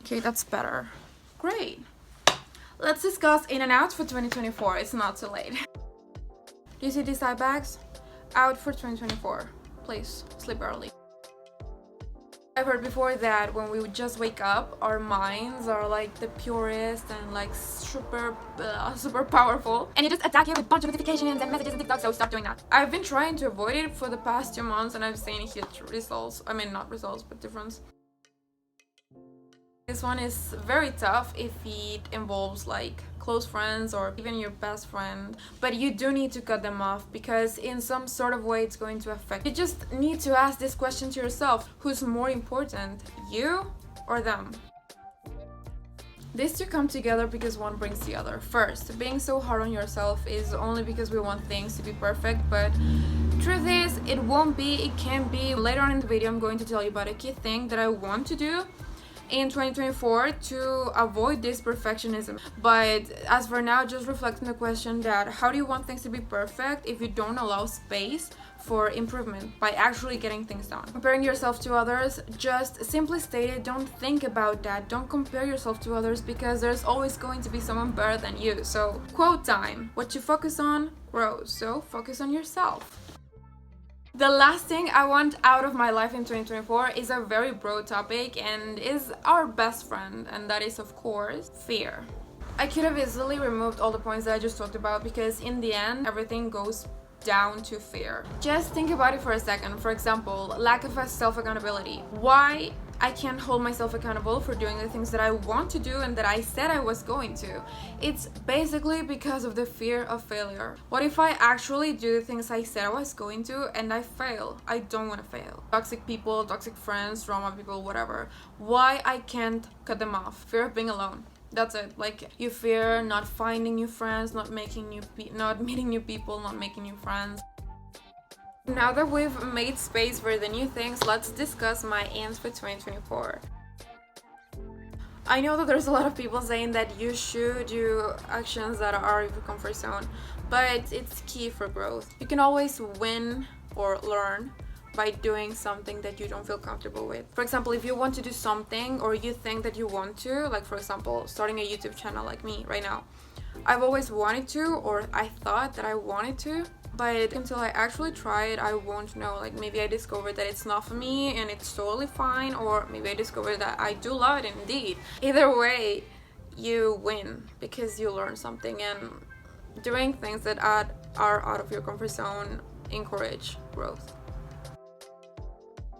Okay, that's better. Great. Let's discuss in and out for 2024. It's not too late. Do you see these eye bags? Out for 2024. Please, sleep early. I've heard before that when we just wake up, our minds are like the purest and like super powerful, and you just attack you with a bunch of notifications and messages and TikTok, so stop doing that. I've been trying to avoid it for the past 2 months and I've seen huge results. I mean, not results, but difference. This one is very tough if it involves like close friends or even your best friend, but you do need to cut them off because in some sort of way it's going to affect you. Just need to ask this question to yourself: who's more important, you or them? These two come together because one brings the other. First, being so hard on yourself is only because we want things to be perfect, but truth is, it won't be, it can be. Later on in the video I'm going to tell you about a key thing that I want to do in 2024 to avoid this perfectionism. But as for now, just reflect on the question that how do you want things to be perfect if you don't allow space for improvement by actually getting things done? Comparing yourself to others, just simply stated, don't think about that. Don't compare yourself to others because there's always going to be someone better than you. So quote time: what you focus on grows, so focus on yourself. The last thing I want out of my life in 2024 is a very broad topic and is our best friend, and that is of course fear. I could have easily removed all the points that I just talked about because in the end everything goes down to fear. Just think about it for a second. For example, lack of self-accountability. Why I can't hold myself accountable for doing the things that I want to do and that I said I was going to? It's basically because of the fear of failure. What if I actually do the things I said I was going to and I fail? I don't want to fail. Toxic people, toxic friends, drama people, whatever. Why I can't cut them off? Fear of being alone. That's it. Like, you fear not finding new friends, not meeting new people, not making new friends. Now that we've made space for the new things, let's discuss my aims for 2024. I know that there's a lot of people saying that you should do actions that are out of your comfort zone, but it's key for growth. You can always win or learn by doing something that you don't feel comfortable with. For example, if you want to do something or you think that you want to, like for example, starting a YouTube channel like me right now. I've always wanted to, or I thought that I wanted to, but until I actually try it, I won't know. Like, maybe I discovered that it's not for me and it's totally fine, or maybe I discovered that I do love it indeed. Either way, you win because you learn something, and doing things that are out of your comfort zone encourage growth.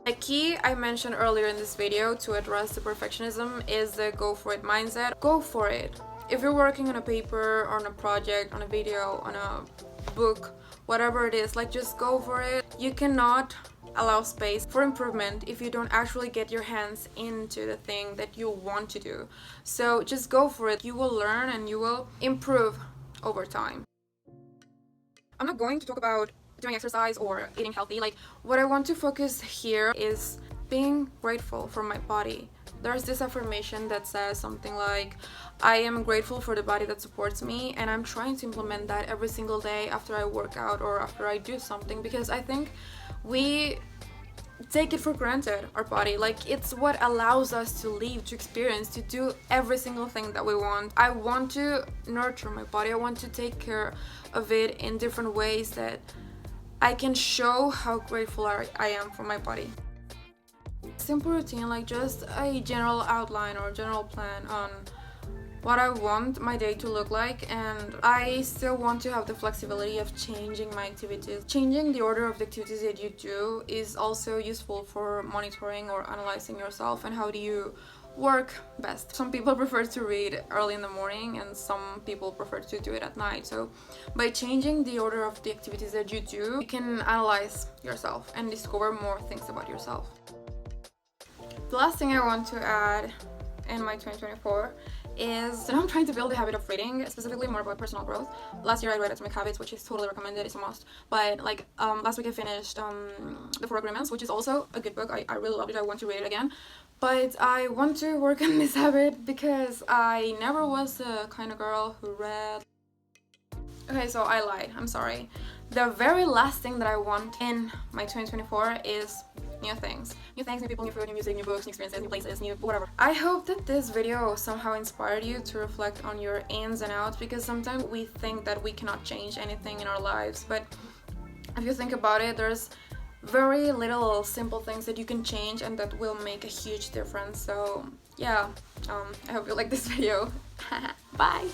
A key I mentioned earlier in this video to address the perfectionism is the go for it mindset. Go for it. If you're working on a paper, on a project, on a video, on a book, whatever it is, like, just go for it. You cannot allow space for improvement if you don't actually get your hands into the thing that you want to do. So just go for it. You will learn and you will improve over time. I'm not going to talk about doing exercise or eating healthy. Like, what I want to focus here is being grateful for my body. There's this affirmation that says something like, I am grateful for the body that supports me, and I'm trying to implement that every single day after I work out or after I do something, because I think we take it for granted, our body. Like, it's what allows us to live, to experience, to do every single thing that we want. I want to nurture my body. I want to take care of it in different ways that I can show how grateful I am for my body. Simple routine, like just a general outline or general plan on what I want my day to look like, and I still want to have the flexibility of changing my activities. Changing the order of the activities that you do is also useful for monitoring or analyzing yourself and how do you work best. Some people prefer to read early in the morning and some people prefer to do it at night. So by changing the order of the activities that you do, you can analyze yourself and discover more things about yourself. The last thing I want to add in my 2024 is that I'm trying to build a habit of reading, specifically more about personal growth. Last year I read Atomic Habits, which is totally recommended, it's a must. But like last week I finished The 4 Agreements, which is also a good book. I really loved it. I want to read it again. But I want to work on this habit because I never was the kind of girl who read. Okay, so I lied. I'm sorry. The very last thing that I want in my 2024 is new things, new people, new food, new music, new books, new experiences, new places, new whatever. I hope that this video somehow inspired you to reflect on your ins and outs, because sometimes we think that we cannot change anything in our lives, but if you think about it, there's very little simple things that you can change and that will make a huge difference. So yeah, I hope you like this video. Bye!